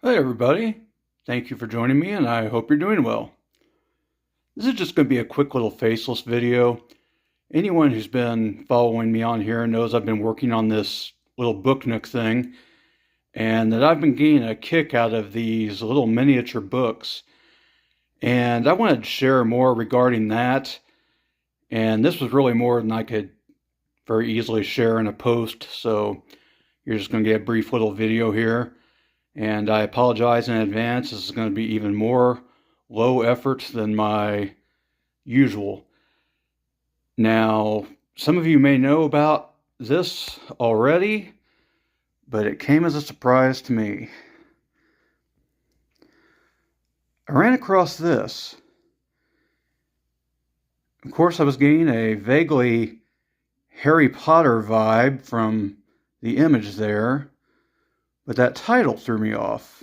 Hey everybody, thank you for joining me and I hope you're doing well. This is just going to be a quick little faceless video. Anyone who's been following me on here knows I've been working on this little book nook thing and that I've been getting a kick out of these little miniature books. And I wanted to share more regarding that. And this was really more than I could very easily share in a post. So you're just going to get a brief little video here. And I apologize in advance. This is going to be even more low effort than my usual. Now, some of you may know about this already, but it came as a surprise to me. I ran across this. Of course, I was getting a vaguely Harry Potter vibe from the image there, but that title threw me off.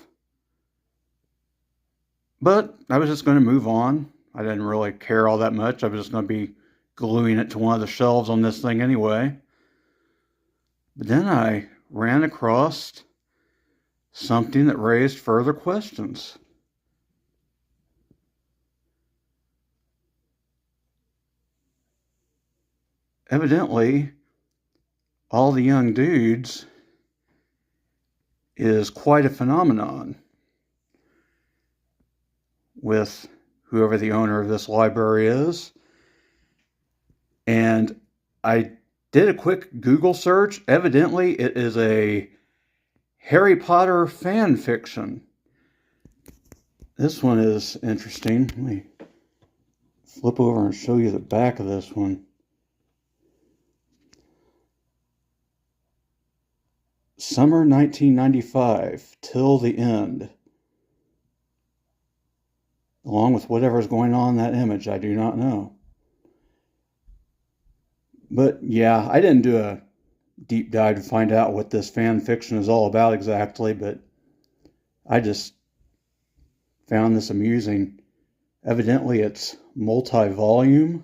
But I was just going to move on. I didn't really care all that much. I was just going to be gluing it to one of the shelves on this thing anyway. But then I ran across something that raised further questions. Evidently, all the young dudes is quite a phenomenon with whoever the owner of this library is. And I did a quick Google search. Evidently, it is a Harry Potter fan fiction. This one is interesting. Let me flip over and show you the back of this one. Summer 1995, till the end. Along with whatever's going on in that image, I do not know. But yeah, I didn't do a deep dive to find out what this fan fiction is all about exactly, but I just found this amusing. Evidently, it's multi-volume.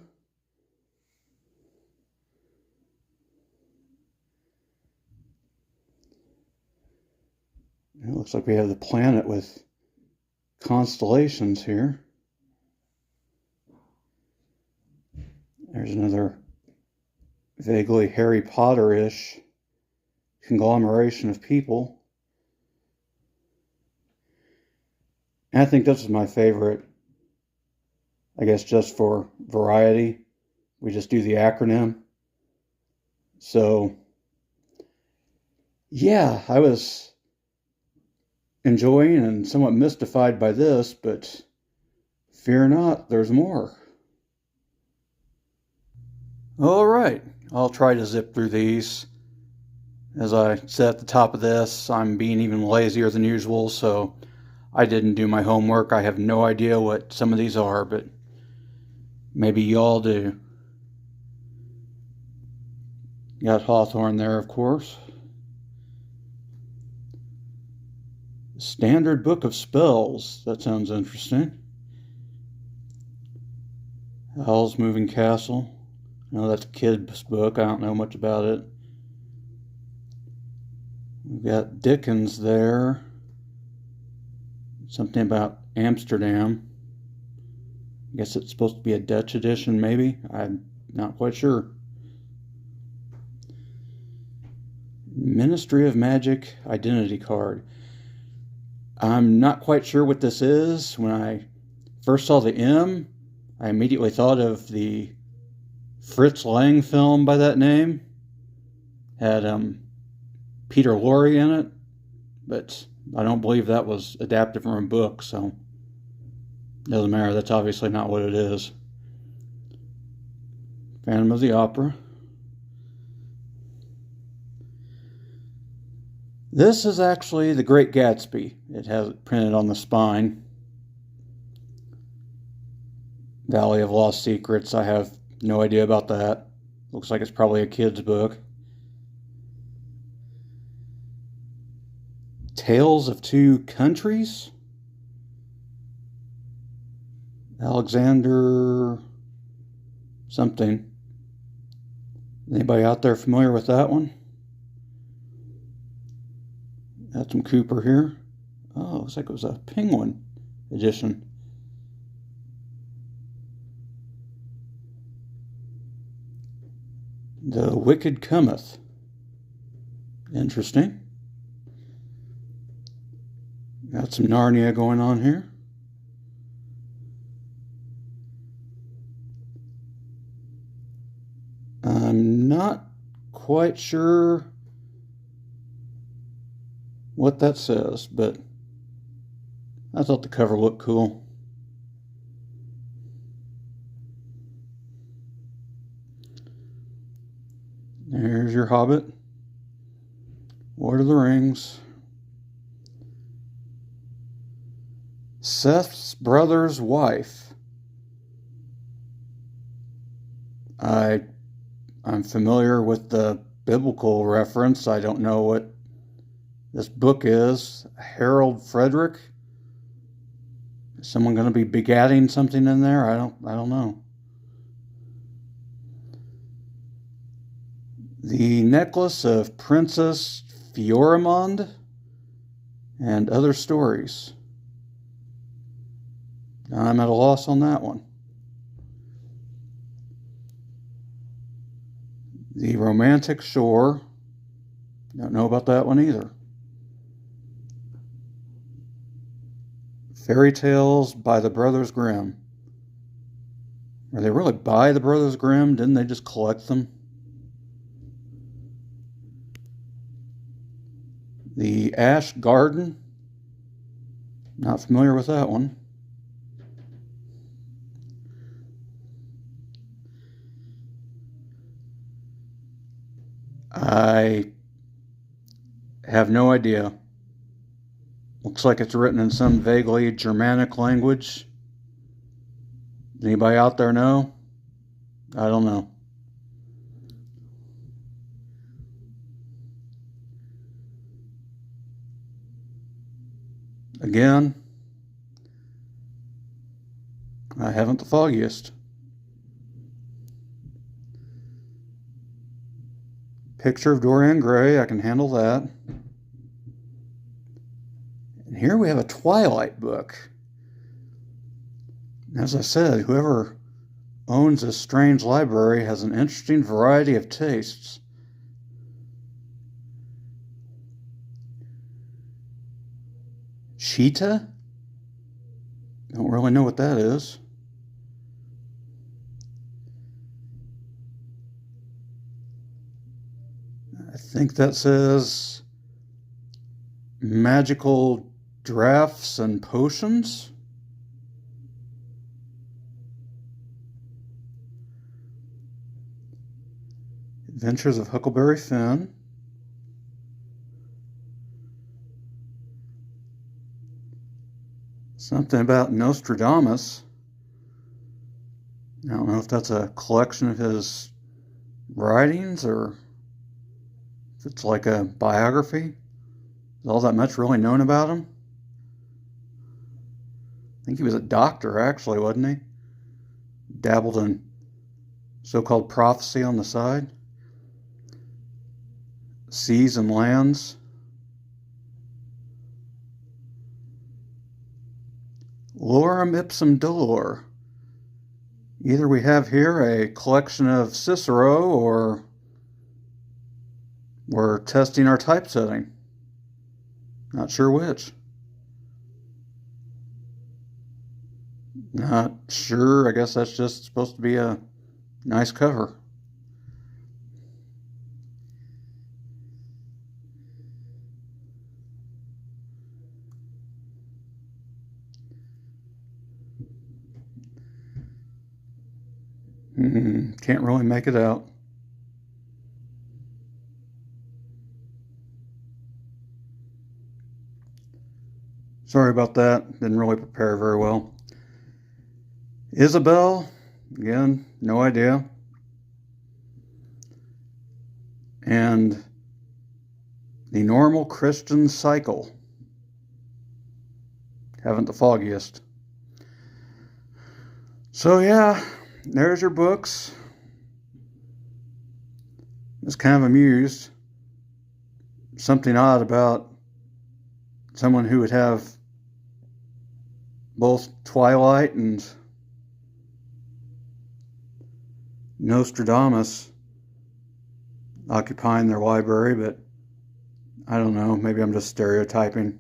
It looks like we have the planet with constellations here. There's another vaguely Harry Potter-ish conglomeration of people. And I think this is my favorite. I guess just for variety, we just do the acronym. So, yeah, I was enjoying and somewhat mystified by this, but fear not, there's more. All right, I'll try to zip through these. As I said at the top of this, I'm being even lazier than usual, so I didn't do my homework. I have no idea what some of these are, but maybe y'all do. Got Hawthorne there, of course. Standard Book of Spells. That sounds interesting. Howl's Moving Castle. I know that's a kid's book. I don't know much about it. We've got Dickens there. Something about Amsterdam. I guess it's supposed to be a Dutch edition, maybe. I'm not quite sure. Ministry of Magic Identity Card. I'm not quite sure what this is. When I first saw the M, I immediately thought of the Fritz Lang film by that name. Had Peter Lorre in it, but I don't believe that was adapted from a book, so it doesn't matter. That's obviously not what it is. Phantom of the Opera. This is actually The Great Gatsby. It has it printed on the spine. Valley of Lost Secrets. I have no idea about that. Looks like it's probably a kid's book. Tales of Two Countries. Alexander something. Anybody out there familiar with that one? Got some Cooper here. Oh, looks like it was a Penguin edition. The Wicked Cometh. Interesting. Got some Narnia going on here. I'm not quite sure what that says, but I thought the cover looked cool. There's your Hobbit. Lord of the Rings. Seth's brother's wife. I'm familiar with the biblical reference. I don't know what this book is. Harold Frederick. Is someone going to be begatting something in there? I don't know. The Necklace of Princess Fioramond and Other Stories. I'm at a loss on that one. The Romantic Shore. Don't know about that one either. Fairy Tales by the Brothers Grimm. Were they really by the Brothers Grimm? Didn't they just collect them? The Ash Garden. Not familiar with that one. I have no idea. Looks like it's written in some vaguely Germanic language. Anybody out there know? I don't know. Again, I haven't the foggiest. Picture of Dorian Gray, I can handle that. And here we have a Twilight book. As I said, whoever owns this strange library has an interesting variety of tastes. Cheetah? Don't really know what that is. I think that says magical drafts and potions. Adventures of Huckleberry Finn. Something about Nostradamus. I don't know if that's a collection of his writings or if it's like a biography. Is all that much really known about him? I think he was a doctor, actually, wasn't he? Dabbled in so-called prophecy on the side. Seas and Lands. Lorem ipsum dolor. Either we have here a collection of Cicero or we're testing our typesetting. Not sure which. Not sure. I guess that's just supposed to be a nice cover. Can't really make it out. Sorry about that. Didn't really prepare very well. Isabel, again, no idea. And the Normal Christian Cycle. Haven't the foggiest. So yeah, there's your books. Just kind of amused. Something odd about someone who would have both Twilight and Nostradamus occupying their library, but I don't know, maybe I'm just stereotyping.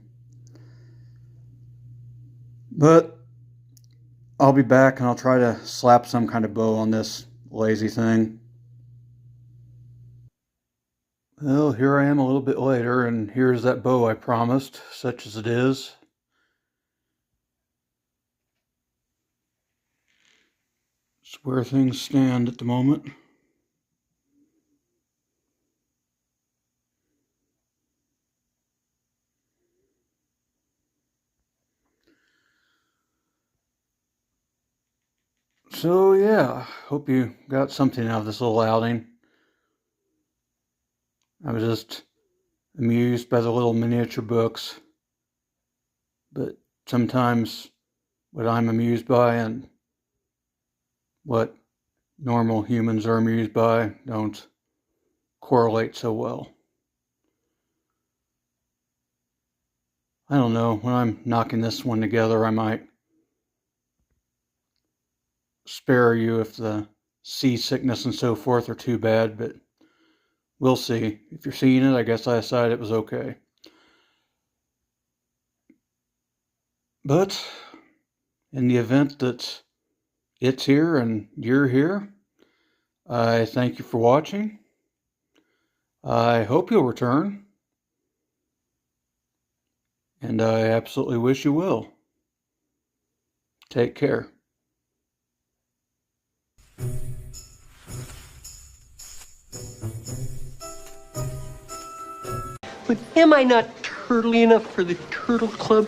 But I'll be back and I'll try to slap some kind of bow on this lazy thing. Well, here I am a little bit later, and here's that bow I promised, such as it is. It's where things stand at the moment. So yeah, hope you got something out of this little outing. I was just amused by the little miniature books, but sometimes what I'm amused by and what normal humans are amused by don't correlate so well. I don't know, when I'm knocking this one together, I might spare you if the seasickness and so forth are too bad, but we'll see. If you're seeing it, I guess I decided it was okay. But in the event that it's here and you're here, I thank you for watching. I hope you'll return, and I absolutely wish you will. Take care. But am I not turtly enough for the Turtle Club?